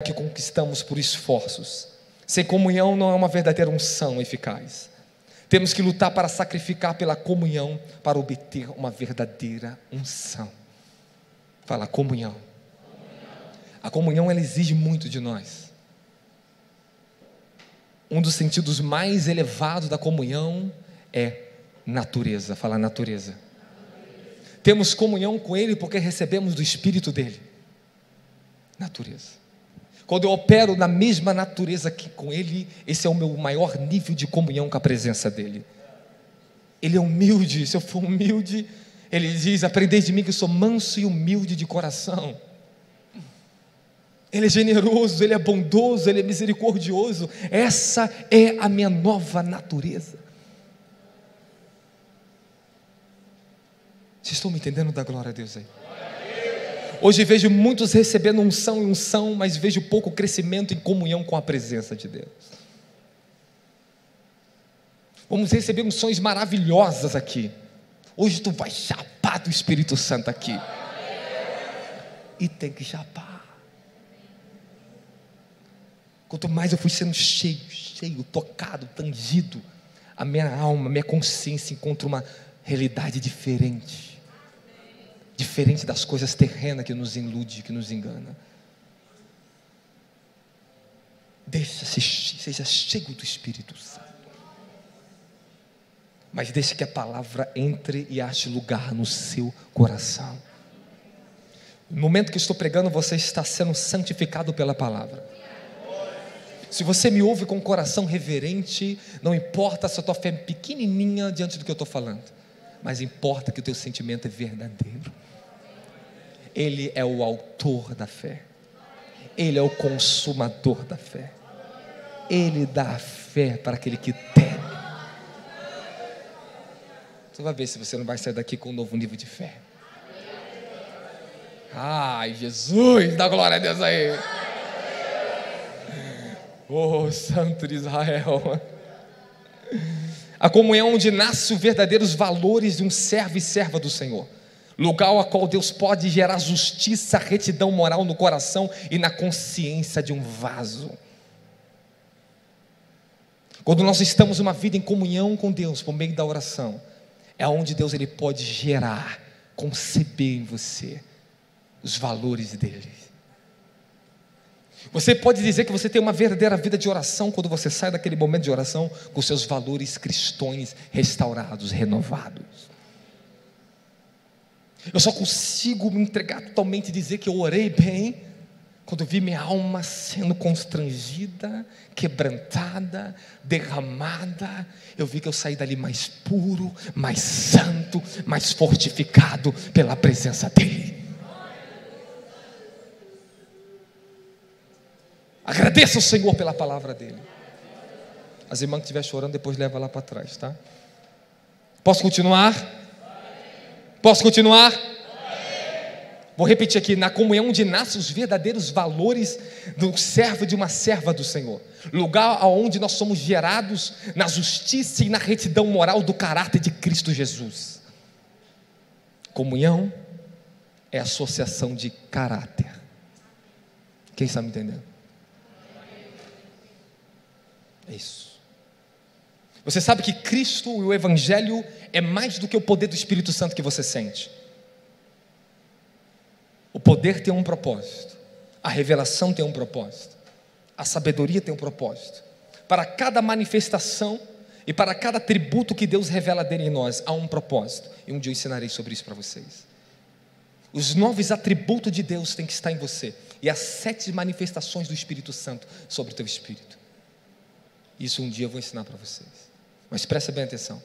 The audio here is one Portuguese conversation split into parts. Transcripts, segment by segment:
que conquistamos por esforços. Sem comunhão não é uma verdadeira unção eficaz. Temos que lutar para sacrificar pela comunhão para obter uma verdadeira unção. Fala, comunhão. A comunhão, ela exige muito de nós. Um dos sentidos mais elevados da comunhão é natureza. Fala, natureza. Temos comunhão com Ele porque recebemos do Espírito dEle. Natureza. Quando eu opero na mesma natureza que com Ele, esse é o meu maior nível de comunhão com a presença dEle. Ele é humilde. Se eu for humilde, Ele diz, aprendei de mim que eu sou manso e humilde de coração. Ele é generoso, Ele é bondoso, Ele é misericordioso. Essa é a minha nova natureza. Vocês estão me entendendo? Da glória a Deus aí. Hoje vejo muitos recebendo unção e unção, mas vejo pouco crescimento em comunhão com a presença de Deus. Vamos receber unções maravilhosas aqui. Hoje tu vai chapar do Espírito Santo aqui. E tem que chapar. Quanto mais eu fui sendo cheio, tocado, tangido, a minha alma, a minha consciência encontra uma realidade diferente das coisas terrenas que nos ilude, que nos engana. Seja cheio do Espírito Santo, mas deixe que a palavra entre e ache lugar no seu coração. No momento que estou pregando, você está sendo santificado pela palavra. Se você me ouve com o coração reverente, não importa se a tua fé é pequenininha diante do que eu estou falando, mas importa que o teu sentimento é verdadeiro. Ele é o autor da fé, Ele é o consumador da fé, Ele dá a fé para aquele que teme. Você vai ver se você não vai sair daqui com um novo nível de fé. Ai, Jesus, dá glória a Deus aí. Oh, Santo de Israel. A comunhão onde nascem os verdadeiros valores de um servo e serva do Senhor. Lugar ao qual Deus pode gerar justiça, retidão moral no coração e na consciência de um vaso. Quando nós estamos uma vida em comunhão com Deus por meio da oração, é onde Deus ele pode gerar, conceber em você os valores dele. Você pode dizer que você tem uma verdadeira vida de oração quando você sai daquele momento de oração com seus valores cristãos restaurados, renovados. Eu só consigo me entregar totalmente e dizer que eu orei bem quando vi minha alma sendo constrangida, quebrantada, derramada. Eu vi que eu saí dali mais puro, mais santo, mais fortificado pela presença dEle. Agradeça ao Senhor pela palavra dEle. As irmãs que estiver chorando, depois leva lá para trás, tá? Posso continuar? Posso continuar? Vou repetir aqui, na comunhão onde nascem os verdadeiros valores do servo e de uma serva do Senhor. Lugar onde nós somos gerados na justiça e na retidão moral do caráter de Cristo Jesus. Comunhão é associação de caráter. Quem está me entendendo? É isso. Você sabe que Cristo e o Evangelho é mais do que o poder do Espírito Santo que você sente. O poder tem um propósito, a revelação tem um propósito, a sabedoria tem um propósito. Para cada manifestação e para cada atributo que Deus revela dele em nós, há um propósito. E um dia eu ensinarei sobre isso para vocês. Os 9 atributos de Deus têm que estar em você, e as 7 manifestações do Espírito Santo sobre o teu espírito. Isso um dia eu vou ensinar para vocês, mas presta bem atenção.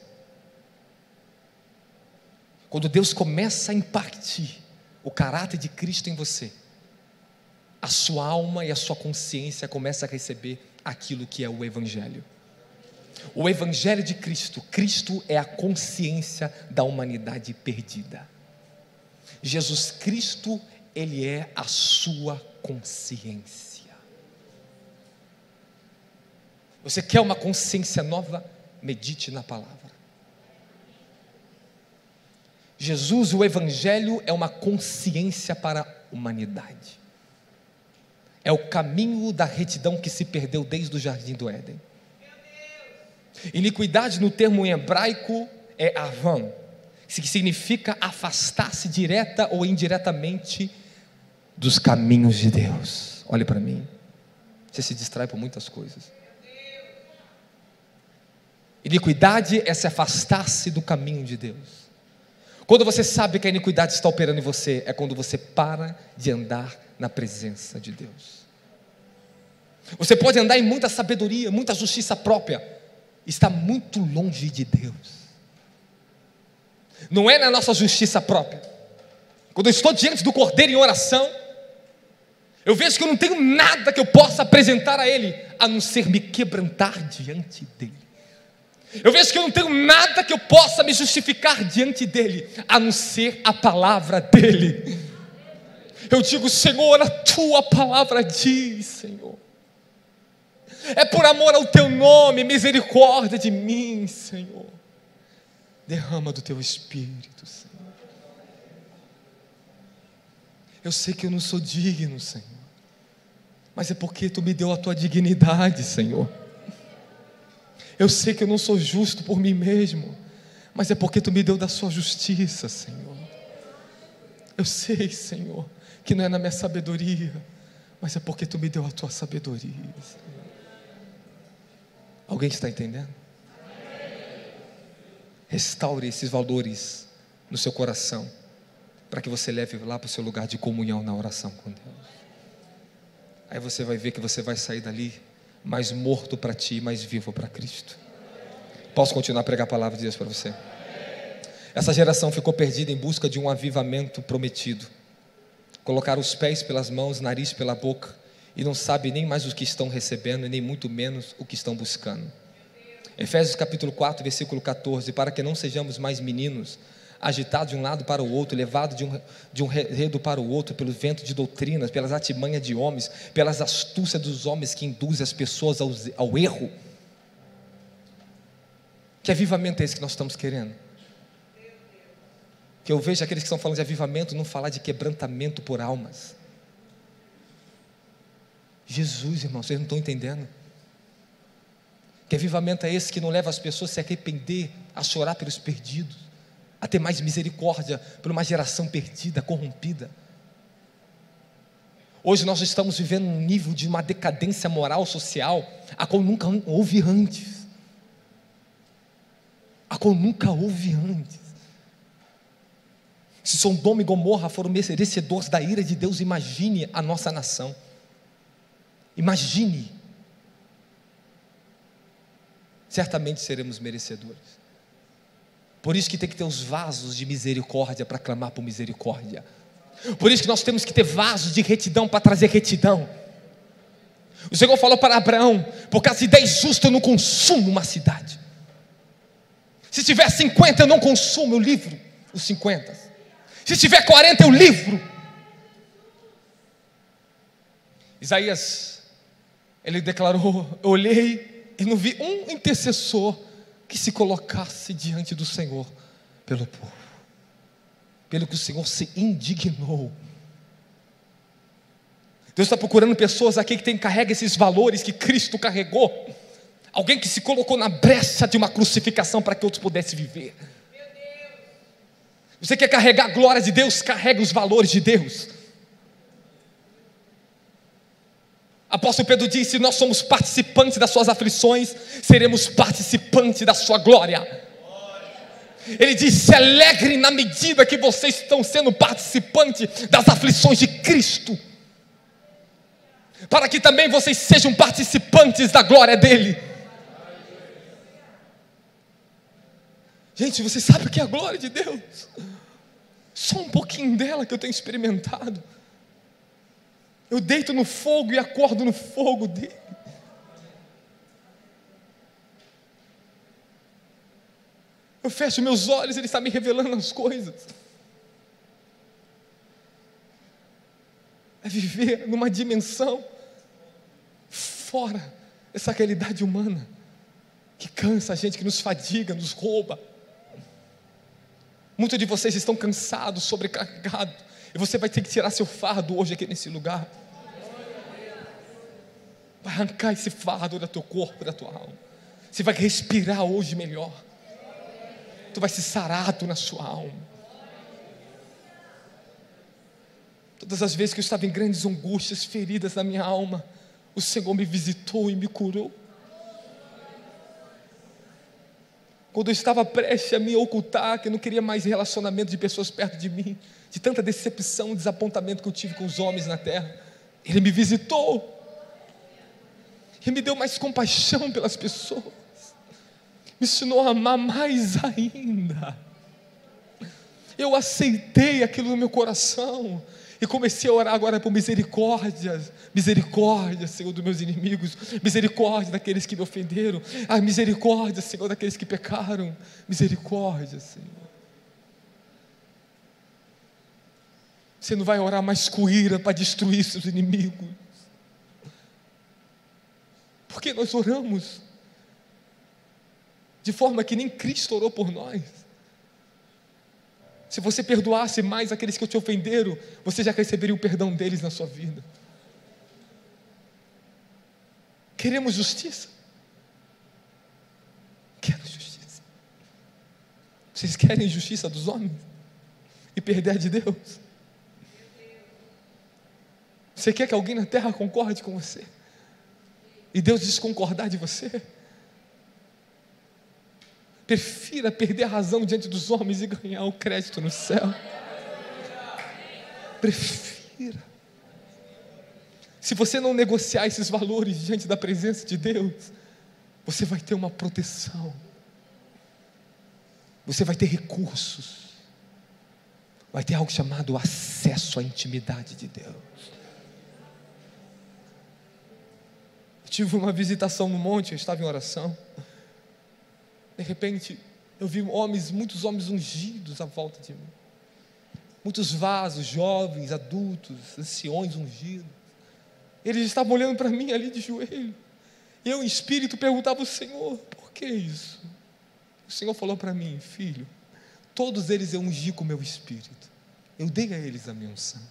Quando Deus começa a impartir o caráter de Cristo em você, a sua alma e a sua consciência começam a receber aquilo que é o Evangelho. O Evangelho de Cristo, Cristo é a consciência da humanidade perdida. Jesus Cristo, Ele é a sua consciência. Você quer uma consciência nova? Medite na palavra. Jesus, o Evangelho é uma consciência para a humanidade. é o caminho da retidão que se perdeu desde o jardim do Éden. Iniquidade no termo em hebraico é avam, que significa afastar-se direta ou indiretamente dos caminhos de Deus. Olhe para mim, você se distrai por muitas coisas. Iniquidade é se afastar-se do caminho de Deus. Quando você sabe que a iniquidade está operando em você, é quando você para de andar na presença de Deus. Você pode andar em muita sabedoria, muita justiça própria, está muito longe de Deus. Não é na nossa justiça própria. Quando eu estou diante do Cordeiro em oração, eu vejo que eu não tenho nada que eu possa apresentar a Ele, a não ser me quebrantar diante dEle. Eu vejo que eu não tenho nada que eu possa me justificar diante dEle, a não ser a palavra dEle. Eu digo: Senhor, a Tua palavra diz, Senhor, é por amor ao Teu nome, misericórdia de mim, Senhor. Derrama do Teu Espírito, Senhor. Eu sei que eu não sou digno, Senhor, mas é porque Tu me deu a Tua dignidade, Senhor. Eu sei que eu não sou justo por mim mesmo, mas é porque Tu me deu da Sua justiça, Senhor. Eu sei, Senhor, que não é na minha sabedoria, mas é porque Tu me deu a Tua sabedoria, Senhor. Alguém está entendendo? Restaure esses valores no seu coração, para que você leve lá para o seu lugar de comunhão na oração com Deus. Aí você vai ver que você vai sair dali mais morto para ti, mais vivo para Cristo. Posso continuar a pregar a palavra de Deus para você? Essa geração ficou perdida em busca de um avivamento prometido. Colocaram os pés pelas mãos, nariz pela boca, e não sabe nem mais o que estão recebendo, e nem muito menos o que estão buscando. Efésios capítulo 4, versículo 14: para que não sejamos mais meninos, agitados de um lado para o outro, levados de um enredo para o outro, pelo vento de doutrinas, pelas artimanhas de homens, pelas astúcias dos homens que induzem as pessoas ao erro. Que avivamento é esse que nós estamos querendo? Que eu vejo aqueles que estão falando de avivamento não falar de quebrantamento por almas. Jesus, irmão, vocês não estão entendendo? Que avivamento é esse que não leva as pessoas a se arrepender, a chorar pelos perdidos, a ter mais misericórdia por uma geração perdida, corrompida? Hoje nós estamos vivendo um nível de uma decadência moral, social, a qual nunca houve antes. A qual nunca houve antes. Se Sodoma e Gomorra foram merecedores da ira de Deus, imagine a nossa nação. Imagine. Certamente seremos merecedores. Por isso que tem que ter os vasos de misericórdia para clamar por misericórdia. Por isso que nós temos que ter vasos de retidão para trazer retidão. O Senhor falou para Abraão: por causa de 10 justos eu não consumo uma cidade. Se tiver 50 eu não consumo, eu livro os 50. Se tiver 40 eu livro. Isaías, ele declarou: eu olhei e não vi um intercessor que se colocasse diante do Senhor pelo povo, pelo que o Senhor se indignou. Deus está procurando pessoas aqui que carregam esses valores que Cristo carregou. Alguém que se colocou na brecha de uma crucificação para que outros pudessem viver. Você quer carregar a glória de Deus? Carrega os valores de Deus. Apóstolo Pedro disse: nós somos participantes das suas aflições, seremos participantes da sua glória. Ele disse: se alegrem na medida que vocês estão sendo participantes das aflições de Cristo, para que também vocês sejam participantes da glória dele. Gente, você sabe o que é a glória de Deus? Só um pouquinho dela que eu tenho experimentado. Eu deito no fogo e acordo no fogo dele. Eu fecho meus olhos, ele está me revelando as coisas. É viver numa dimensão fora dessa realidade humana, que cansa a gente, que nos fadiga, nos rouba. Muitos de vocês estão cansados, sobrecarregados, e você vai ter que tirar seu fardo hoje aqui nesse lugar. arrancar esse fardo do teu corpo, da tua alma. Você vai respirar hoje melhor. Tu vai ser sarado na sua alma. Todas as vezes que eu estava em grandes angústias, feridas na minha alma, o Senhor me visitou e me curou. Quando eu estava prestes a me ocultar, que eu não queria mais relacionamento de pessoas perto de mim, de tanta decepção, desapontamento que eu tive com os homens na terra, Ele me visitou. Ele me deu mais compaixão pelas pessoas. Me ensinou a amar mais ainda. Eu aceitei aquilo no meu coração. E comecei a orar agora por misericórdia. Misericórdia, Senhor, dos meus inimigos. Misericórdia daqueles que me ofenderam. Ah, misericórdia, Senhor, daqueles que pecaram. Misericórdia, Senhor. Você não vai orar mais com ira para destruir seus inimigos. Porque nós oramos de forma que nem Cristo orou por nós. Se você perdoasse mais aqueles que te ofenderam, você já receberia o perdão deles na sua vida. Queremos justiça? Quero justiça. Vocês querem justiça dos homens? E perder a de Deus? Você quer que alguém na terra concorde com você? E Deus desconcordar de você? Prefira perder a razão diante dos homens e ganhar o crédito no céu. Prefira. Se você não negociar esses valores diante da presença de Deus, você vai ter uma proteção. Você vai ter recursos. Vai ter algo chamado acesso à intimidade de Deus. Eu tive uma visitação no monte, eu estava em oração. De repente, eu vi muitos homens ungidos à volta de mim. Muitos vasos, jovens, adultos, anciões ungidos. Eles estavam olhando para mim ali de joelho. E eu, em espírito, perguntava ao Senhor: por que isso? O Senhor falou para mim: filho, todos eles eu ungi com o meu espírito. Eu dei a eles a minha unção.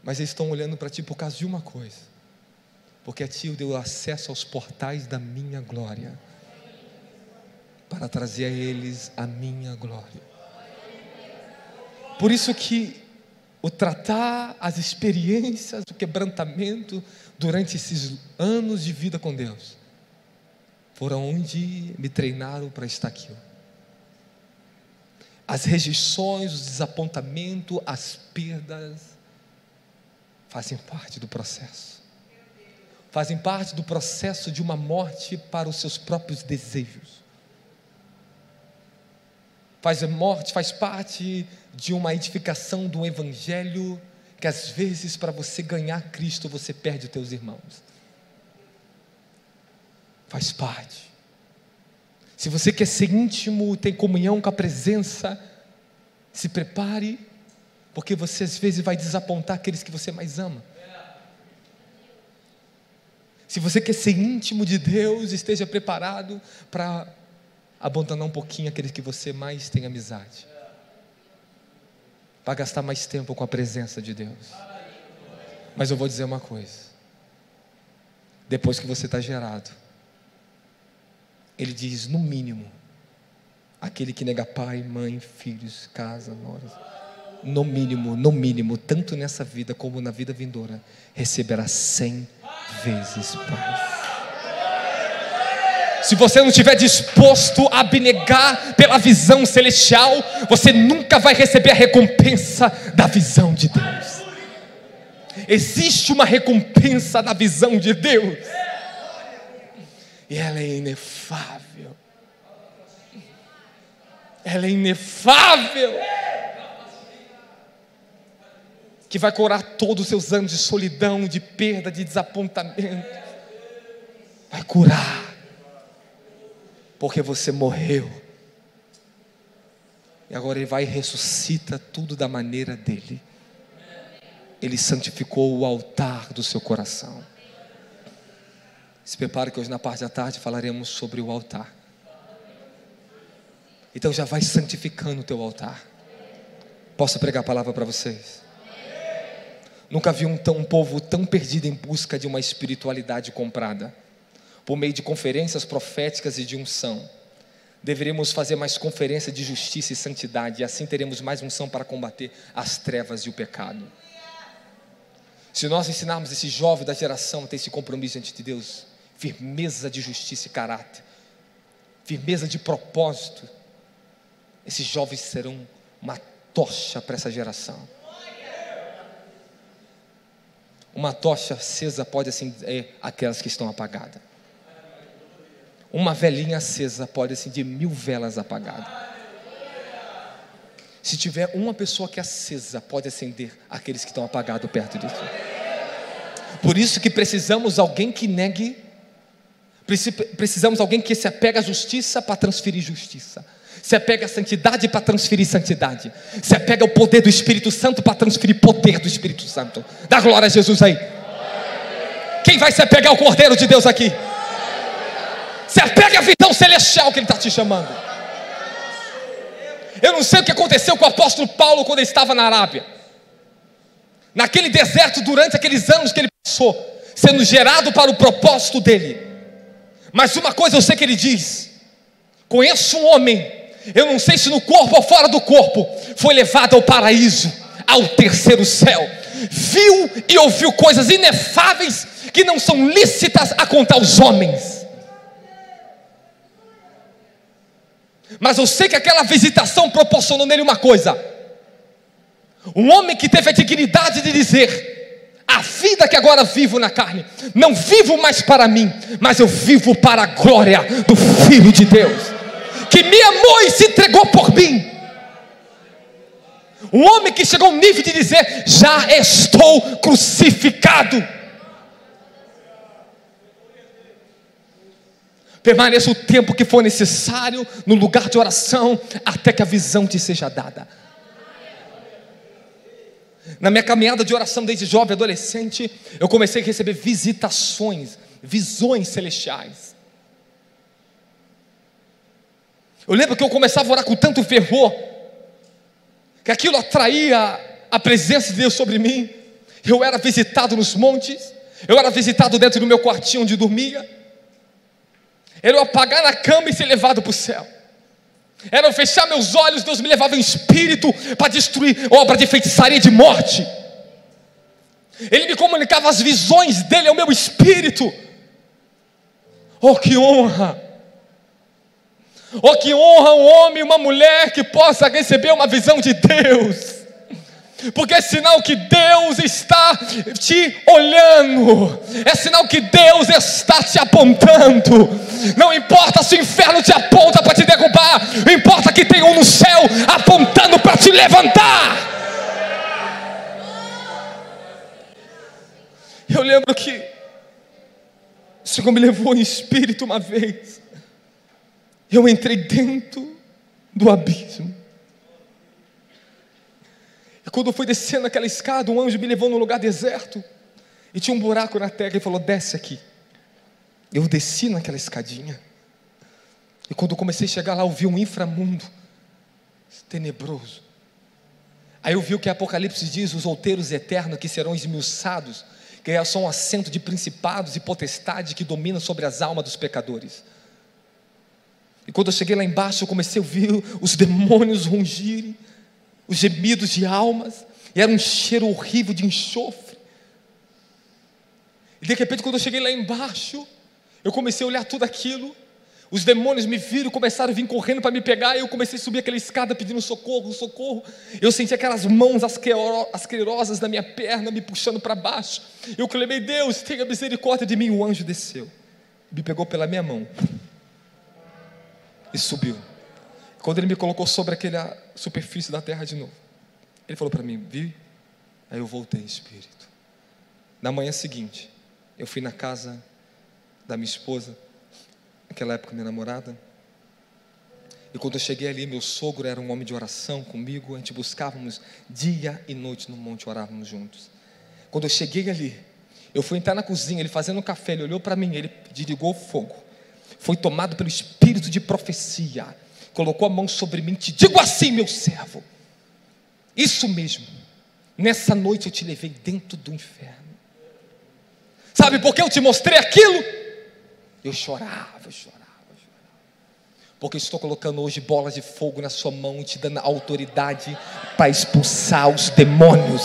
Mas eles estão olhando para ti por causa de uma coisa: porque a ti eu dei acesso aos portais da minha glória, para trazer a eles a minha glória. Por isso que o tratar, as experiências, o quebrantamento durante esses anos de vida com Deus, foram onde me treinaram para estar aqui. As rejeições, os desapontamentos, as perdas fazem parte do processo. Fazem parte do processo de uma morte para os seus próprios desejos. Faz parte de uma edificação do evangelho, que às vezes para você ganhar Cristo você perde os teus irmãos. Faz parte. Se você quer ser íntimo, tem comunhão com a presença, se prepare, porque você às vezes vai desapontar aqueles que você mais ama. Se você quer ser íntimo de Deus, esteja preparado para abandonar um pouquinho aqueles que você mais tem amizade, para gastar mais tempo com a presença de Deus. Mas eu vou dizer uma coisa: depois que você está gerado, Ele diz, no mínimo, aquele que nega pai, mãe, filhos, casa, noras, no mínimo, tanto nessa vida como na vida vindoura, receberá 100 vezes mais. Se você não estiver disposto a abnegar pela visão celestial, você nunca vai receber a recompensa da visão de Deus. Existe uma recompensa da visão de Deus, e ela é inefável. Ela é inefável, que vai curar todos os seus anos de solidão, de perda, de desapontamento. Vai curar, porque você morreu, e agora Ele vai e ressuscita tudo da maneira dEle. Ele santificou o altar do seu coração. Se prepare que hoje na parte da tarde falaremos sobre o altar. Então já vai santificando o teu altar. Posso pregar a palavra para vocês? Nunca vi um povo tão perdido em busca de uma espiritualidade comprada. Por meio de conferências proféticas e de unção. Deveríamos fazer mais conferência de justiça e santidade, e assim teremos mais unção para combater as trevas e o pecado. Se nós ensinarmos esse jovem da geração a ter esse compromisso diante de Deus, firmeza de justiça e caráter, firmeza de propósito, esses jovens serão uma tocha para essa geração. Uma tocha acesa pode acender aquelas que estão apagadas. Uma velinha acesa pode acender 1000 velas apagadas. Se tiver uma pessoa que é acesa, pode acender aqueles que estão apagados perto de ti. Por isso que precisamos de alguém que negue, precisamos de alguém que se apega à justiça para transferir justiça, se apega à santidade para transferir santidade, se apega ao poder do Espírito Santo para transferir poder do Espírito Santo. Dá glória a Jesus aí. Quem vai se apegar ao Cordeiro de Deus aqui? Se apega à visão celestial que Ele está te chamando. Eu não sei o que aconteceu com o apóstolo Paulo quando ele estava na Arábia, naquele deserto, durante aqueles anos que ele passou, sendo gerado para o propósito dele. Mas uma coisa eu sei que ele diz: conheço um homem, eu não sei se no corpo ou fora do corpo, foi levado ao paraíso, ao terceiro céu, viu e ouviu coisas inefáveis que não são lícitas a contar aos homens. Mas eu sei que aquela visitação proporcionou nele uma coisa: um homem que teve a dignidade de dizer: a vida que agora vivo na carne, não vivo mais para mim, mas eu vivo para a glória do Filho de Deus, que me amou e se entregou por mim. Um homem que chegou ao nível de dizer: já estou crucificado. Permaneça o tempo que for necessário no lugar de oração, até que a visão te seja dada. Na minha caminhada de oração desde jovem, adolescente, eu comecei a receber visitações, visões celestiais. Eu lembro que eu começava a orar com tanto fervor, que aquilo atraía a presença de Deus sobre mim. Eu era visitado nos montes, eu era visitado dentro do meu quartinho onde dormia. Era eu apagar na cama e ser levado para o céu. Era eu fechar meus olhos, Deus me levava em espírito para destruir obra de feitiçaria e de morte. Ele me comunicava as visões dele ao meu espírito. Oh, que honra! Oh, que honra um homem e uma mulher que possa receber uma visão de Deus, porque é sinal que Deus está te olhando, é sinal que Deus está te apontando. Não importa se o inferno te aponta para te derrubar, não importa que tem um no céu apontando para te levantar. Eu lembro que o Senhor me levou em espírito uma vez. Eu entrei dentro do abismo. E quando eu fui descendo aquela escada, um anjo me levou num lugar deserto, e tinha um buraco na terra, e falou: desce aqui. Eu desci naquela escadinha, e quando eu comecei a chegar lá, eu vi um inframundo tenebroso. Aí eu vi o que Apocalipse diz: os outeiros eternos que serão esmiuçados, que são um assento de principados e potestade que dominam sobre as almas dos pecadores. E quando eu cheguei lá embaixo, eu comecei a ouvir os demônios rungirem, os gemidos de almas, e era um cheiro horrível de enxofre. E de repente, quando eu cheguei lá embaixo, eu comecei a olhar tudo aquilo. Os demônios me viram, começaram a vir correndo para me pegar, e eu comecei a subir aquela escada pedindo socorro, socorro. Eu senti aquelas mãos asquerosas na minha perna me puxando para baixo. Eu clamei: Deus, tenha misericórdia de mim. O anjo desceu, me pegou pela minha mão e subiu. Quando ele me colocou sobre aquela superfície da terra de novo, ele falou para mim: vi? Aí eu voltei em espírito. Na manhã seguinte, eu fui na casa da minha esposa, naquela época minha namorada, e quando eu cheguei ali, meu sogro era um homem de oração comigo. A gente buscávamos dia e noite no monte, orávamos juntos. Quando eu cheguei ali, eu fui entrar na cozinha, ele fazendo café, ele olhou para mim, ele desligou o fogo, foi tomado pelo espírito de profecia, colocou a mão sobre mim: te digo assim, meu servo, isso mesmo, Nessa noite eu te levei dentro do inferno. Sabe por que eu te mostrei aquilo? Eu chorava. Porque eu estou colocando hoje bolas de fogo na sua mão e te dando autoridade para expulsar os demônios.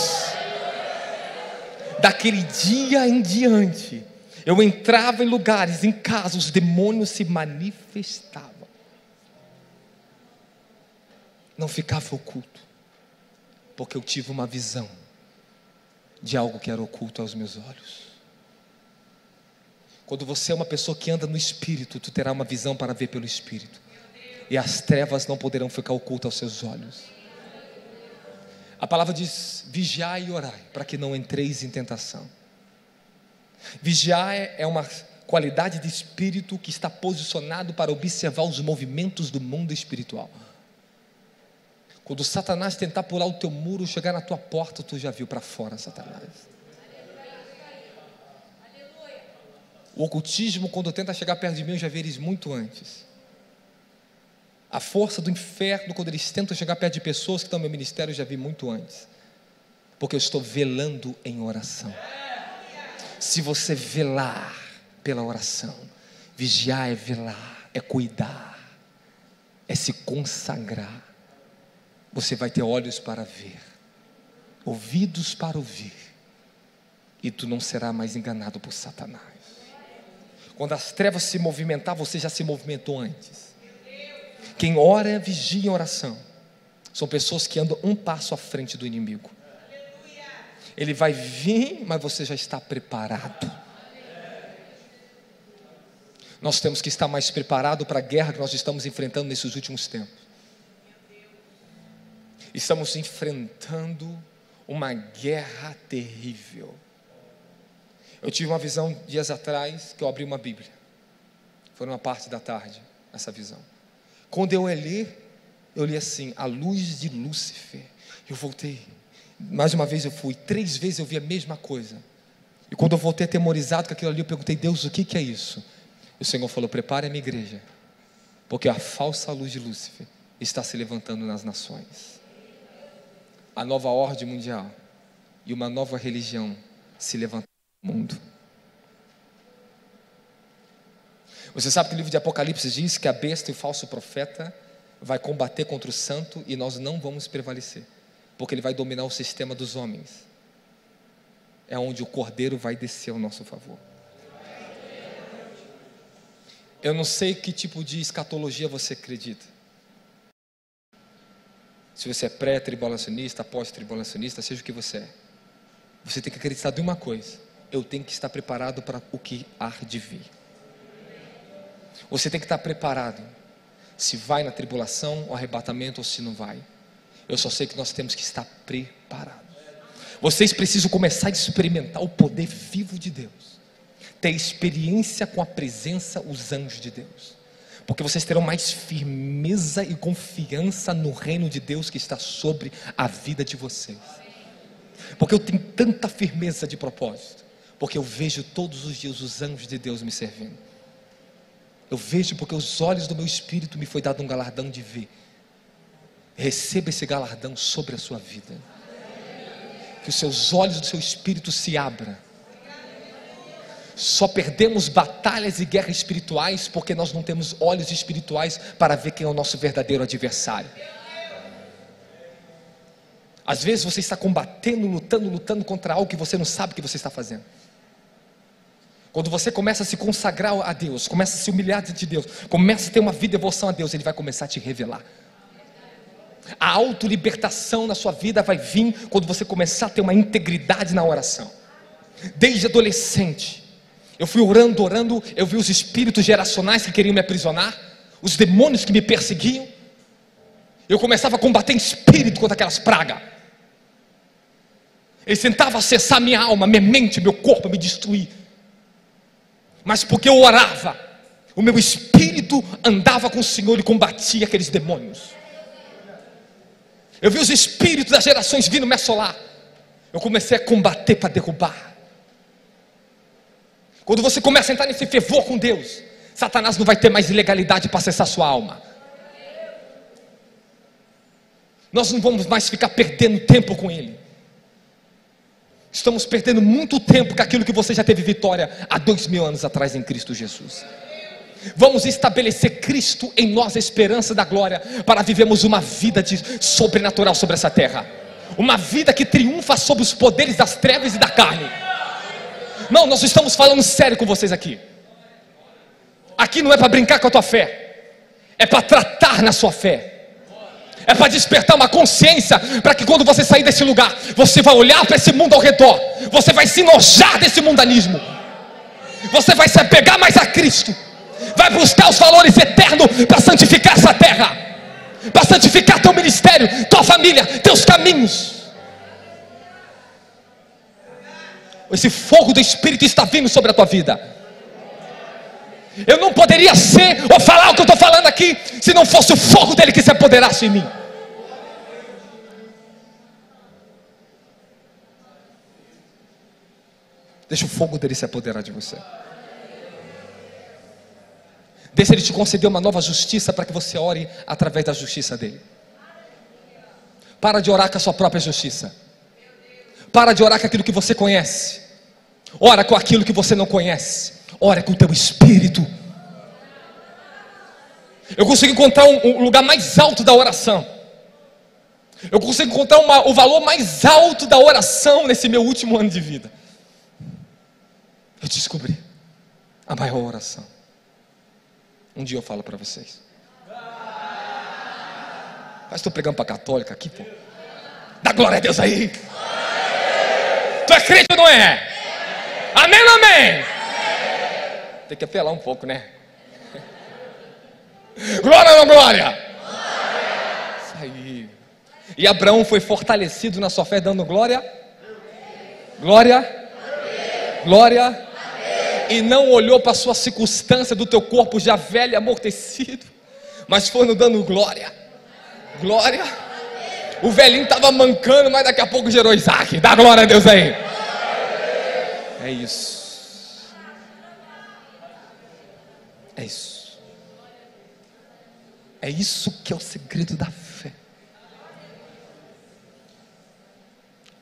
Daquele dia em diante, eu entrava em lugares, em casas, os demônios se manifestavam. Não ficava oculto, porque eu tive uma visão de algo que era oculto aos meus olhos. Quando você é uma pessoa que anda no Espírito, tu terá uma visão para ver pelo Espírito, e as trevas não poderão ficar ocultas aos seus olhos. A palavra diz: vigiai e orai, para que não entreis em tentação. Vigiar é uma qualidade de espírito que está posicionado para observar os movimentos do mundo espiritual. Quando Satanás tentar pular o teu muro, chegar na tua porta, tu já viu para fora Satanás. O ocultismo, quando tenta chegar perto de mim, eu já vi eles muito antes. A força do inferno, quando eles tentam chegar perto de pessoas que estão no meu ministério, eu já vi muito antes. Porque eu estou velando em oração. Se você velar pela oração, vigiar é velar, é cuidar, é se consagrar. Você vai ter olhos para ver, ouvidos para ouvir, e tu não será mais enganado por Satanás. Quando as trevas se movimentar, você já se movimentou antes. Quem ora, vigia em oração, são pessoas que andam um passo à frente do inimigo. Ele vai vir, mas você já está preparado. Nós temos que estar mais preparados para a guerra que nós estamos enfrentando nesses últimos tempos. Estamos enfrentando uma guerra terrível. Eu tive uma visão dias atrás, que eu abri uma Bíblia. Foi numa parte da tarde, essa visão. Quando eu li assim: a luz de Lúcifer. Eu voltei, mais uma vez eu fui, 3 vezes eu vi a mesma coisa. E quando eu voltei atemorizado com aquilo ali, eu perguntei: Deus, o que é isso? E o Senhor falou: prepare a minha igreja, porque a falsa luz de Lúcifer está se levantando nas nações. A nova ordem mundial e uma nova religião se levantam no mundo. Você sabe que o livro de Apocalipse diz que a besta e o falso profeta vai combater contra o santo, e nós não vamos prevalecer, porque ele vai dominar o sistema dos homens. É onde o cordeiro vai descer ao nosso favor. Eu não sei que tipo de escatologia você acredita. Se você é pré-tribulacionista, pós-tribulacionista, seja o que você é, você tem que acreditar de uma coisa: eu tenho que estar preparado para o que há de vir. Você tem que estar preparado, se vai na tribulação, o arrebatamento, ou se não vai. Eu só sei que nós temos que estar preparados. Vocês precisam começar a experimentar o poder vivo de Deus, ter experiência com a presença, os anjos de Deus, porque vocês terão mais firmeza e confiança no reino de Deus que está sobre a vida de vocês. Porque eu tenho tanta firmeza de propósito, porque eu vejo todos os dias os anjos de Deus me servindo. Eu vejo porque os olhos do meu espírito me foi dado um galardão de ver. Receba esse galardão sobre a sua vida. Que os seus olhos do seu espírito se abram. Só perdemos batalhas e guerras espirituais porque nós não temos olhos espirituais para ver quem é o nosso verdadeiro adversário. Às vezes você está combatendo, lutando contra algo que você não sabe que você está fazendo. Quando você começa a se consagrar a Deus, começa a se humilhar diante de Deus, começa a ter uma vida de devoção a Deus, Ele vai começar a te revelar. A autolibertação na sua vida vai vir quando você começar a ter uma integridade na oração. Desde adolescente, eu fui orando, eu vi os espíritos geracionais que queriam me aprisionar, os demônios que me perseguiam. Eu começava a combater em espírito contra aquelas pragas. Eles tentavam acessar minha alma, minha mente, meu corpo, me destruir. Mas porque eu orava, o meu espírito andava com o Senhor e combatia aqueles demônios. Eu vi os espíritos das gerações vindo me assolar. Eu comecei a combater para derrubar. Quando você começa a entrar nesse fervor com Deus, Satanás não vai ter mais ilegalidade para acessar sua alma. Nós não vamos mais ficar perdendo tempo com ele. Estamos perdendo muito tempo com aquilo que você já teve vitória há 2000 anos atrás em Cristo Jesus. Vamos estabelecer Cristo em nós, a esperança da glória, para vivermos uma vida sobrenatural sobre essa terra. Uma vida que triunfa sobre os poderes das trevas e da carne. Não, nós estamos falando sério com vocês aqui. Aqui não é para brincar com a tua fé, é para tratar na sua fé. É para despertar uma consciência, para que quando você sair desse lugar, você vai olhar para esse mundo ao redor, você vai se enojar desse mundanismo, você vai se apegar mais a Cristo, vai buscar os valores eternos para santificar essa terra, para santificar teu ministério, tua família, teus caminhos. Esse fogo do Espírito está vindo sobre a tua vida. Eu não poderia ser ou falar o que eu estou falando aqui, se não fosse o fogo dele que se apoderasse em mim. Deixa o fogo dele se apoderar de você. Deixa ele te conceder uma nova justiça, para que você ore através da justiça dele. Para de orar com a sua própria justiça. Para de orar com aquilo que você conhece. Ora com aquilo que você não conhece. Ora com o teu espírito. Eu consigo encontrar um lugar mais alto da oração. Eu consigo encontrar o valor mais alto da oração nesse meu último ano de vida. Eu descobri a maior oração. Um dia eu falo para vocês. Mas estou pregando para católica aqui, pô. Dá glória a Deus aí. Tu é crente ou não é? Amém ou amém? Tem que apelar um pouco, né? Glória ou não glória? Isso aí. E Abraão foi fortalecido na sua fé, dando glória. Glória. Glória. E não olhou para a sua circunstância do teu corpo já velho e amortecido, mas foi no dando glória. Glória. O velhinho estava mancando, mas daqui a pouco gerou Isaac. Dá glória a Deus aí. É isso. É isso. É isso que é o segredo da fé.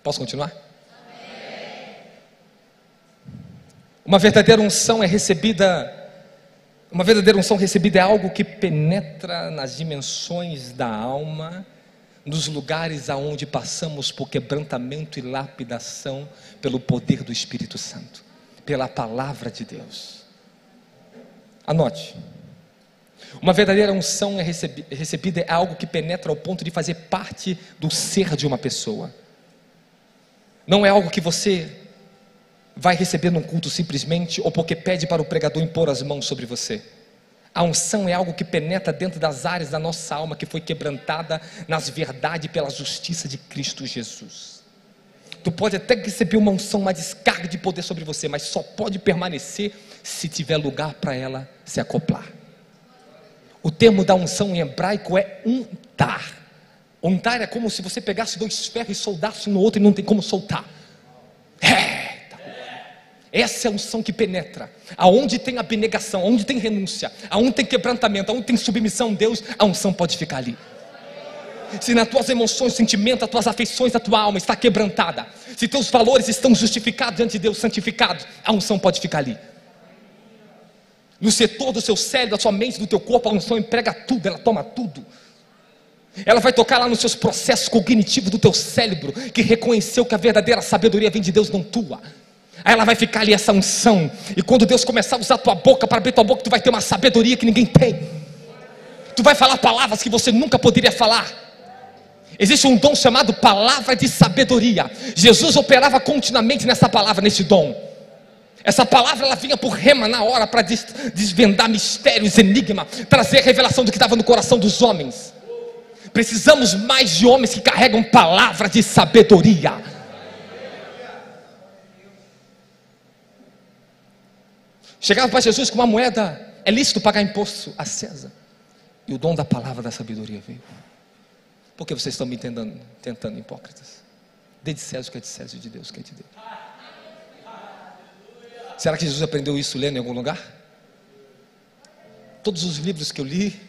Posso continuar? Uma verdadeira unção recebida é algo que penetra nas dimensões da alma, nos lugares aonde passamos por quebrantamento e lapidação pelo poder do Espírito Santo, pela palavra de Deus. Anote. Uma verdadeira unção recebida é algo que penetra ao ponto de fazer parte do ser de uma pessoa. Não é algo que você vai receber num culto simplesmente, ou porque pede para o pregador impor as mãos sobre você. A unção é algo que penetra dentro das áreas da nossa alma, que foi quebrantada nas verdades pela justiça de Cristo Jesus. Tu pode até receber uma unção, uma descarga de poder sobre você, mas só pode permanecer se tiver lugar para ela se acoplar. O termo da unção em hebraico é untar. Untar é como se você pegasse dois ferros e soldasse um no outro e não tem como soltar. Essa é a unção que penetra. Aonde tem abnegação, aonde tem renúncia, aonde tem quebrantamento, aonde tem submissão a Deus, a unção pode ficar ali. Se nas tuas emoções, sentimentos, as tuas afeições, a tua alma está quebrantada, se teus valores estão justificados diante de Deus, santificados, a unção pode ficar ali. No setor do seu cérebro, da sua mente, do teu corpo, a unção emprega tudo, ela toma tudo. Ela vai tocar lá nos seus processos cognitivos do teu cérebro, que reconheceu que a verdadeira sabedoria vem de Deus, não tua. Aí ela vai ficar ali, essa unção. E quando Deus começar a usar a tua boca para abrir tua boca, tu vai ter uma sabedoria que ninguém tem. Tu vai falar palavras que você nunca poderia falar. Existe um dom chamado palavra de sabedoria. Jesus operava continuamente nessa palavra, nesse dom. Essa palavra ela vinha por rema na hora para desvendar mistérios, enigma, trazer a revelação do que estava no coração dos homens. Precisamos mais de homens que carregam palavra de sabedoria. Chegava para Jesus com uma moeda, é lícito pagar imposto a César. E o dom da palavra da sabedoria veio. Por que vocês estão me tentando, hipócritas? Dê de César o que é de César e de Deus o que é de Deus. Será que Jesus aprendeu isso lendo em algum lugar? Todos os livros que eu li,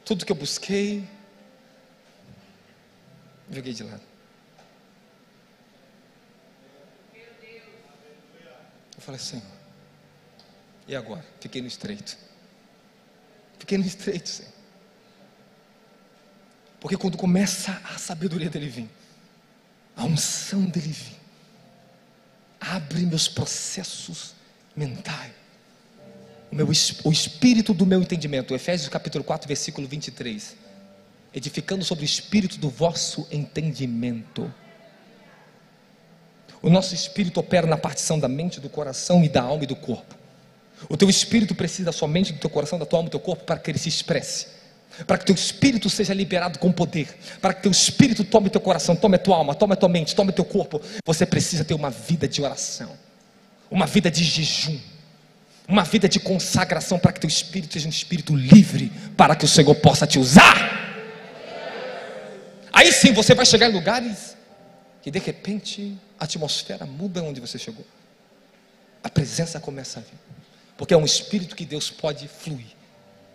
tudo que eu busquei, joguei de lado. Eu falei, Senhor, e agora? Fiquei no estreito. Fiquei no estreito, Senhor. Porque quando começa a sabedoria dele vir, a unção dele vir, abre meus processos mentais, o espírito do meu entendimento. Efésios capítulo 4, versículo 23. Edificando sobre o espírito do vosso entendimento. O nosso espírito opera na partição da mente, do coração e da alma e do corpo. O teu espírito precisa da sua mente, do teu coração, da tua alma e do teu corpo para que ele se expresse, para que teu espírito seja liberado com poder, para que teu espírito tome teu coração, tome a tua alma, tome a tua mente, tome teu corpo. Você precisa ter uma vida de oração, uma vida de jejum, uma vida de consagração, para que teu espírito seja um espírito livre, para que o Senhor possa te usar. Aí sim você vai chegar em lugares que de repente a atmosfera muda onde você chegou. A presença começa a vir, porque é um espírito que Deus pode fluir,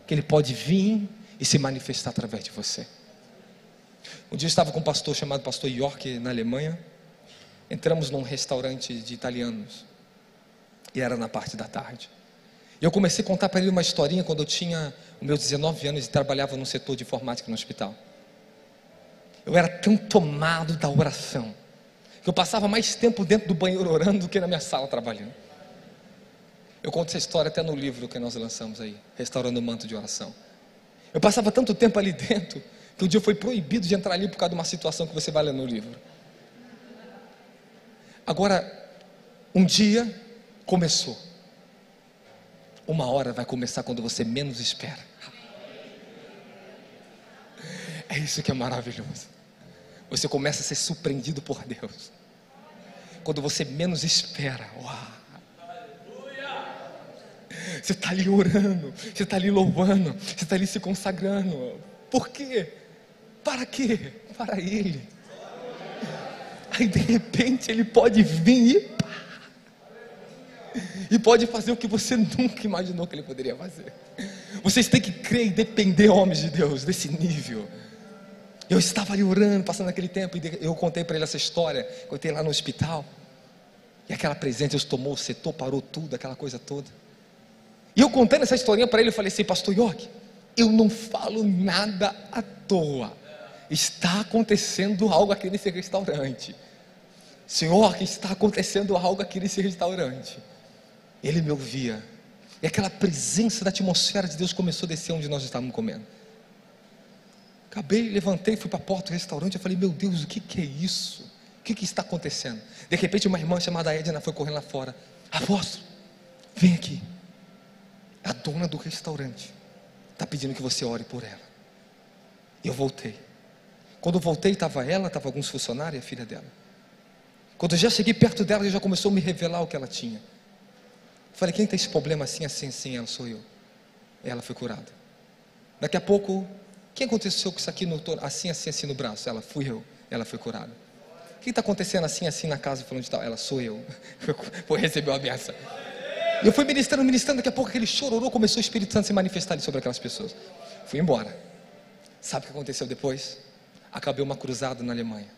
que Ele pode vir e se manifestar através de você. Um dia eu estava com um pastor chamado pastor York na Alemanha. Entramos num restaurante de italianos e era na parte da tarde. E eu comecei a contar para ele uma historinha quando eu tinha os meus 19 anos e trabalhava no setor de informática no hospital. Eu era tão tomado da oração que eu passava mais tempo dentro do banheiro orando do que na minha sala trabalhando. Eu conto essa história até no livro que nós lançamos aí, Restaurando o Manto de Oração. Eu passava tanto tempo ali dentro que um dia foi proibido de entrar ali por causa de uma situação que você vai ler no livro. Agora, um dia começou. Uma hora vai começar quando você menos espera. É isso que é maravilhoso. Você começa a ser surpreendido por Deus quando você menos espera. Uau! Você está ali orando, você está ali louvando, você está ali se consagrando. Por quê? Para quê? Para Ele. Aí de repente Ele pode vir e pode fazer o que você nunca imaginou que Ele poderia fazer. Vocês têm que crer e depender, homens de Deus, desse nível. Eu estava ali orando, passando aquele tempo, e eu contei para ele essa história, contei lá no hospital, e aquela presença, Deus tomou o setor, parou tudo, aquela coisa toda. E eu contando essa historinha para ele, eu falei assim, pastor York, eu não falo nada à toa, está acontecendo algo aqui nesse restaurante. Senhor, que está acontecendo algo aqui nesse restaurante. Ele me ouvia, e aquela presença da atmosfera de Deus começou a descer onde nós estávamos comendo. Acabei, levantei, fui para a porta do restaurante. Eu falei, meu Deus, o que é isso? O que está acontecendo? De repente uma irmã chamada Edna foi correndo lá fora. Apóstolo, vem aqui. A dona do restaurante está pedindo que você ore por ela. E eu voltei. Quando eu voltei, estava ela, estava alguns funcionários e a filha dela. Quando eu já cheguei perto dela, ela já começou a me revelar o que ela tinha. Eu falei, quem tem esse problema assim, assim, assim? Ela, sou eu. Ela foi curada. Daqui a pouco, quem aconteceu com isso aqui, assim, assim, assim no braço? Ela, fui eu. Ela foi curada. O que está acontecendo assim, assim na casa, falando de tal? Ela, sou eu. Foi receber a benção. E eu fui ministrando, daqui a pouco aquele chororô começou o Espírito Santo a se manifestar ali sobre aquelas pessoas. Fui embora. Sabe o que aconteceu depois? Acabei uma cruzada na Alemanha.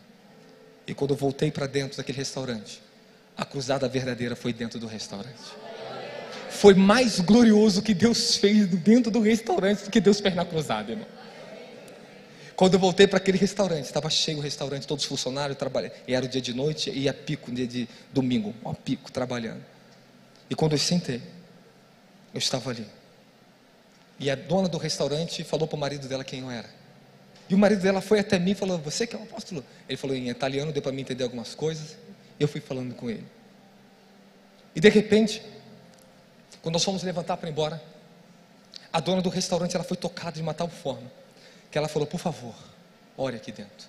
E quando eu voltei para dentro daquele restaurante, a cruzada verdadeira foi dentro do restaurante. Foi mais glorioso que Deus fez dentro do restaurante do que Deus fez na cruzada, irmão. Quando eu voltei para aquele restaurante, estava cheio o restaurante, todos os funcionários trabalhando. E era o dia de noite e a pico, dia de domingo, a pico, trabalhando. E quando eu sentei, eu estava ali. E a dona do restaurante falou para o marido dela quem eu era. E o marido dela foi até mim e falou, você que é o apóstolo? Ele falou em italiano, deu para mim entender algumas coisas. E eu fui falando com ele. E de repente, quando nós fomos levantar para ir embora, a dona do restaurante, ela foi tocada de uma tal forma que ela falou, por favor, ore aqui dentro.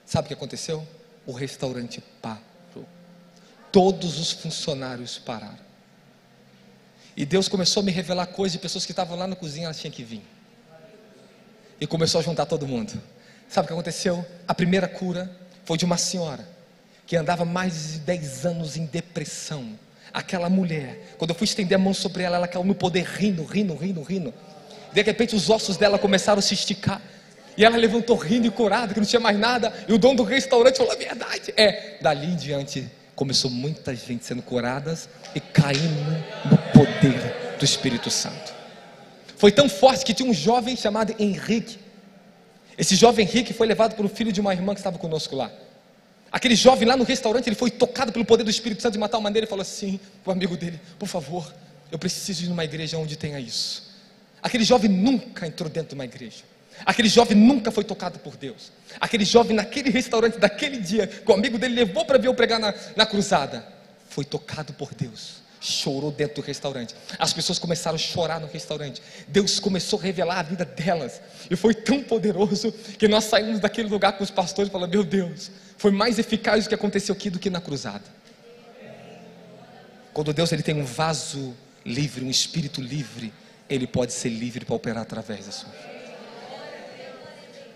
Sabe o que aconteceu? O restaurante parou. Todos os funcionários pararam. E Deus começou a me revelar coisas de pessoas que estavam lá na cozinha, elas tinham que vir. E começou a juntar todo mundo. Sabe o que aconteceu? A primeira cura foi de uma senhora que andava mais de 10 anos em depressão. Aquela mulher, quando eu fui estender a mão sobre ela, ela caiu no poder rindo. De repente os ossos dela começaram a se esticar. E ela levantou rindo e curada, que não tinha mais nada. E o dono do restaurante falou, a verdade. Dali em diante, começou muita gente sendo curadas e caindo no poder do Espírito Santo. Foi tão forte que tinha um jovem chamado Henrique. Esse jovem Henrique foi levado pelo filho de uma irmã que estava conosco lá. Aquele jovem lá no restaurante, ele foi tocado pelo poder do Espírito Santo de uma tal maneira, ele falou assim para o amigo dele: por favor, eu preciso ir numa igreja onde tenha isso. Aquele jovem nunca entrou dentro de uma igreja. Aquele jovem nunca foi tocado por Deus. Aquele jovem naquele restaurante, daquele dia, que o amigo dele levou para ver eu pregar na cruzada, foi tocado por Deus. Chorou dentro do restaurante. As pessoas começaram a chorar no restaurante. Deus começou a revelar a vida delas. E foi tão poderoso que nós saímos daquele lugar com os pastores e falamos: meu Deus, foi mais eficaz o que aconteceu aqui do que na cruzada. Quando Deus ele tem um vaso livre, um espírito livre, Ele pode ser livre para operar através da sua vida.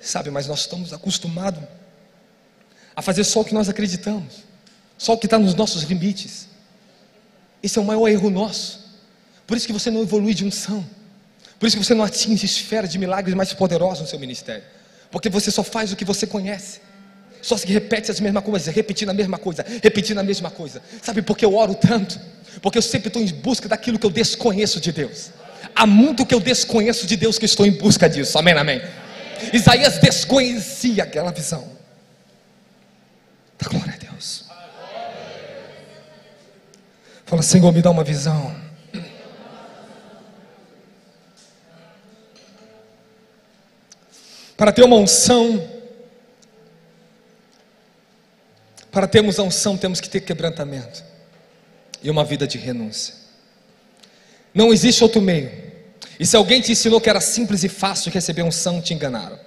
Sabe, mas nós estamos acostumados a fazer só o que nós acreditamos, só o que está nos nossos limites. Esse é o maior erro nosso. Por isso que você não evolui de unção. Por isso que você não atinge esferas de milagres mais poderosas no seu ministério. Porque você só faz o que você conhece. Só se repete as mesmas coisas, repetindo a mesma coisa, repetindo a mesma coisa. Sabe por que eu oro tanto? Porque eu sempre estou em busca daquilo que eu desconheço de Deus. Há muito que eu desconheço de Deus que estou em busca disso. Amém, amém. Isaías desconhecia aquela visão. Da glória a Deus. Fala: Senhor, me dá uma visão. Para ter uma unção, para termos a unção, temos que ter quebrantamento e uma vida de renúncia. Não existe outro meio. E se alguém te ensinou que era simples e fácil receber unção, te enganaram.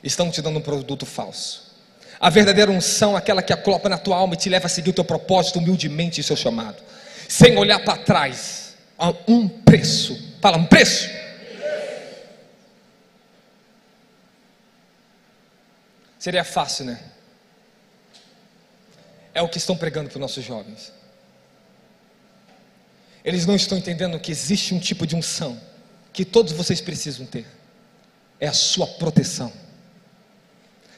Estão te dando um produto falso. A verdadeira unção é aquela que acopla na tua alma e te leva a seguir o teu propósito humildemente e seu chamado, sem olhar para trás. Há um preço. Fala: um preço. Seria fácil, né? É o que estão pregando para os nossos jovens. Eles não estão entendendo que existe um tipo de unção que todos vocês precisam ter. É a sua proteção.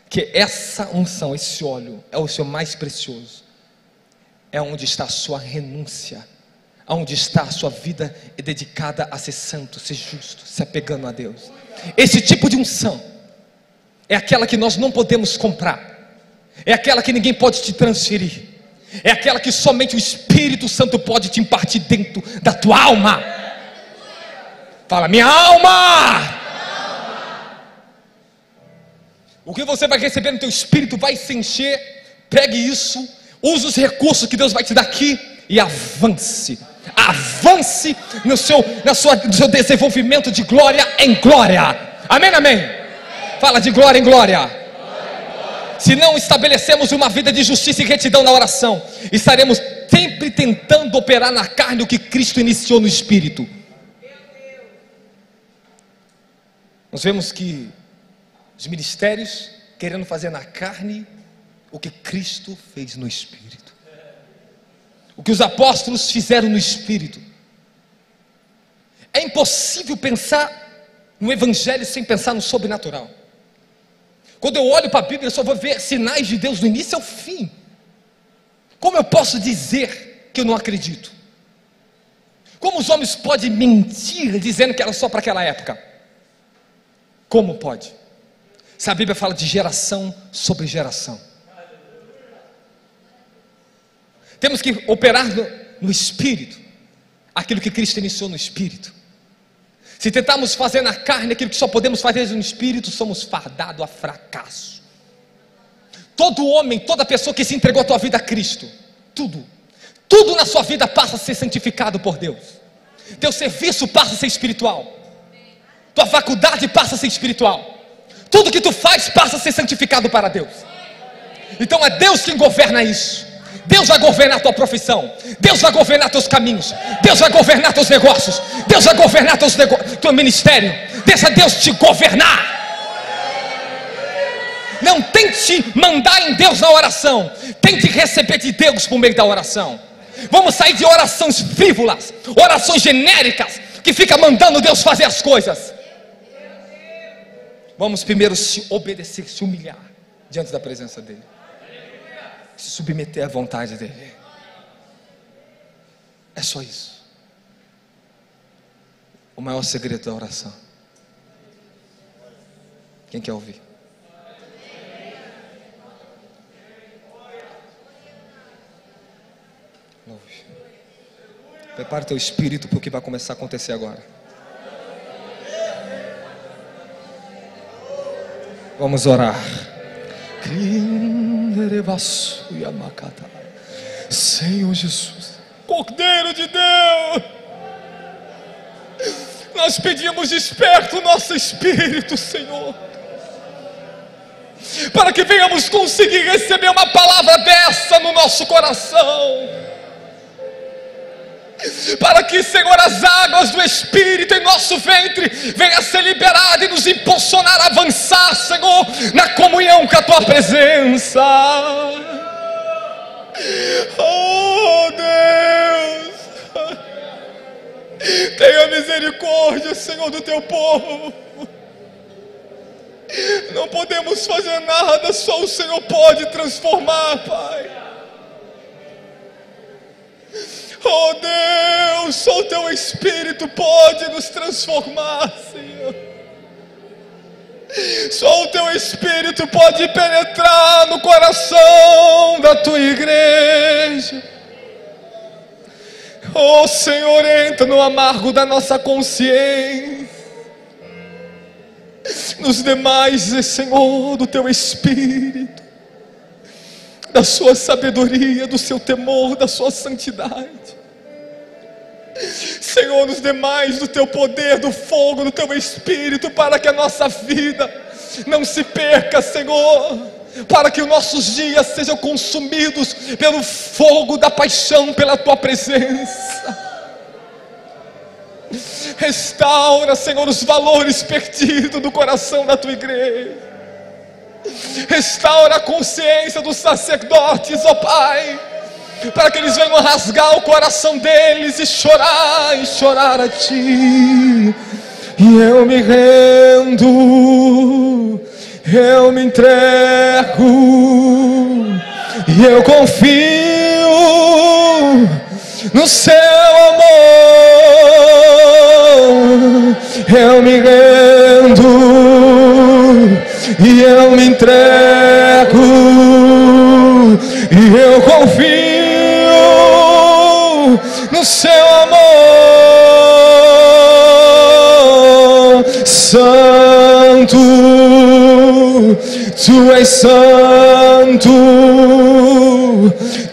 Que essa unção, esse óleo, é o seu mais precioso. É onde está a sua renúncia, onde está a sua vida dedicada a ser santo, ser justo, se apegando a Deus. Esse tipo de unção é aquela que nós não podemos comprar. É aquela que ninguém pode te transferir. É aquela que somente o Espírito Santo pode te impartir dentro da tua alma. Fala: minha alma. O que você vai receber no teu espírito vai se encher. Pegue isso, use os recursos que Deus vai te dar aqui e avance. Avance no seu desenvolvimento de glória em glória. Amém, amém. Fala: de glória em glória. Se não estabelecemos uma vida de justiça e retidão na oração, estaremos sempre tentando operar na carne o que Cristo iniciou no Espírito. Nós vemos que os ministérios querendo fazer na carne o que Cristo fez no Espírito. O que os apóstolos fizeram no Espírito. É impossível pensar no Evangelho sem pensar no sobrenatural. Quando eu olho para a Bíblia, eu só vou ver sinais de Deus do início ao fim. Como eu posso dizer que eu não acredito? Como os homens podem mentir dizendo que era só para aquela época? Como pode? Se a Bíblia fala de geração sobre geração. Temos que operar no Espírito aquilo que Cristo iniciou no Espírito. Se tentarmos fazer na carne aquilo que só podemos fazer no Espírito, somos fadados a fracasso. Todo homem, toda pessoa que se entregou a tua vida a Cristo, tudo na sua vida passa a ser santificado por Deus. Teu serviço passa a ser espiritual. Tua faculdade passa a ser espiritual. Tudo que tu faz passa a ser santificado para Deus. Então é Deus quem governa isso. Deus vai governar a tua profissão. Deus vai governar teus caminhos. Deus vai governar teus negócios. Deus vai governar teu ministério. Deixa Deus te governar. Não tente mandar em Deus na oração. Tente receber de Deus por meio da oração. Vamos sair de orações frívolas, orações genéricas, que fica mandando Deus fazer as coisas. Vamos primeiro se obedecer, se humilhar diante da presença dEle, se submeter à vontade dEle. É só isso. O maior segredo da oração. Quem quer ouvir? Ouve. Prepara o teu espírito para o que vai começar a acontecer agora. Vamos orar. Senhor Jesus, Cordeiro de Deus, nós pedimos, desperta o nosso espírito, Senhor, para que venhamos conseguir receber uma palavra dessa no nosso coração, para que, Senhor, as águas do Espírito em nosso ventre venham a ser liberadas e nos impulsionar a avançar, Senhor, na comunhão com a Tua presença. Oh Deus, tenha misericórdia, Senhor, do Teu povo. Não podemos fazer nada, só o Senhor pode transformar, Pai. Oh Deus, só o Teu Espírito pode nos transformar, Senhor. Só o Teu Espírito pode penetrar no coração da Tua igreja. Oh Senhor, entra no amargo da nossa consciência, nos demais, Senhor, do Teu Espírito, da Sua sabedoria, do Seu temor, da Sua santidade. Senhor, nos demais do Teu poder, do fogo, do Teu Espírito, para que a nossa vida não se perca, Senhor, para que os nossos dias sejam consumidos pelo fogo da paixão pela Tua presença. Restaura, Senhor, os valores perdidos do coração da Tua igreja. Restaura a consciência dos sacerdotes, ó Pai, para que eles venham rasgar o coração deles e chorar a Ti. E eu me rendo, eu me entrego, e eu confio no Seu amor. Eu me rendo e eu me entrego, e eu confio no Seu amor. Santo, Tu és santo,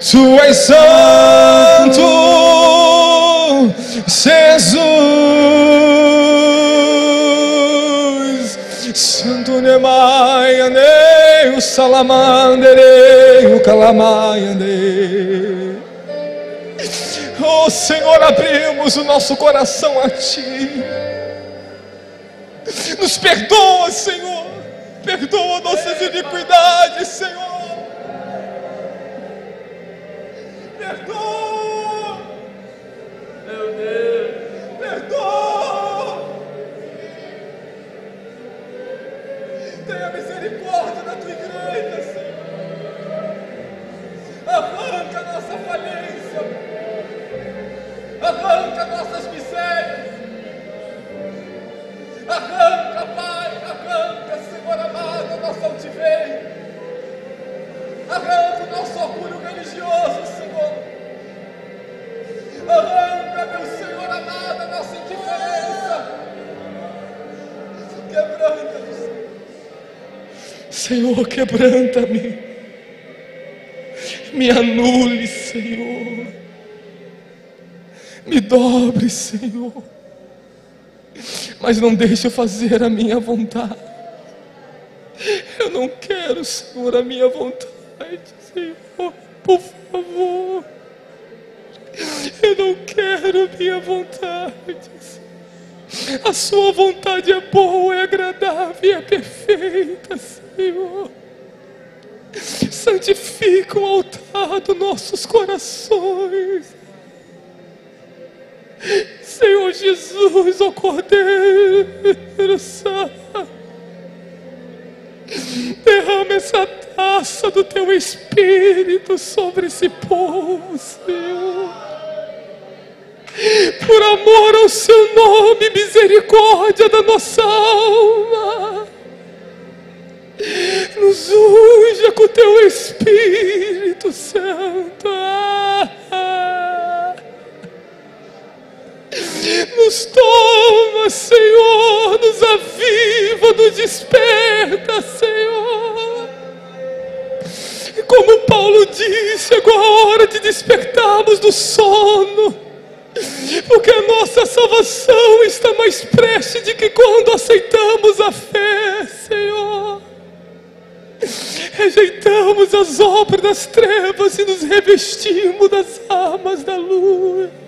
Tu és santo, Jesus. Santo Nemaia, Neu Salamandere, o Calamaiande. Oh Senhor, abrimos o nosso coração a Ti. Nos perdoa, Senhor. Perdoa nossas iniquidades, Senhor. Perdoa, meu Deus. Perdoa. Tenha misericórdia da Tua igreja, Senhor. Arranca a nossa falência. Arranca nossas misérias. Arranca, Pai, arranca, Senhor amado, a nossa altivez. Arranca o nosso orgulho religioso, Senhor. Arranca, meu Senhor amado, a nossa indiferença. Quebranta-nos, Senhor, quebranta-me. Me anule, Senhor. Me dobre, Senhor. Mas não deixe eu fazer a minha vontade. Eu não quero, Senhor, a minha vontade, Senhor, por favor. Eu não quero a minha vontade, Senhor. A Sua vontade é boa, é agradável e é perfeita, Senhor. Santifica o altar dos nossos corações, Senhor Jesus, ó Cordeiro Santo. Derrama essa taça do Teu Espírito sobre esse povo, Senhor. por amor ao seu nome, misericórdia da nossa alma. Nos unja com teu Espírito Santo. Nos toma, Senhor, nos aviva, nos desperta, Senhor. Como Paulo disse, agora é a hora de despertarmos do sono, porque a nossa salvação está mais prestes de que quando aceitamos a fé, Senhor. Rejeitamos as obras das trevas e nos revestimos das armas da luz.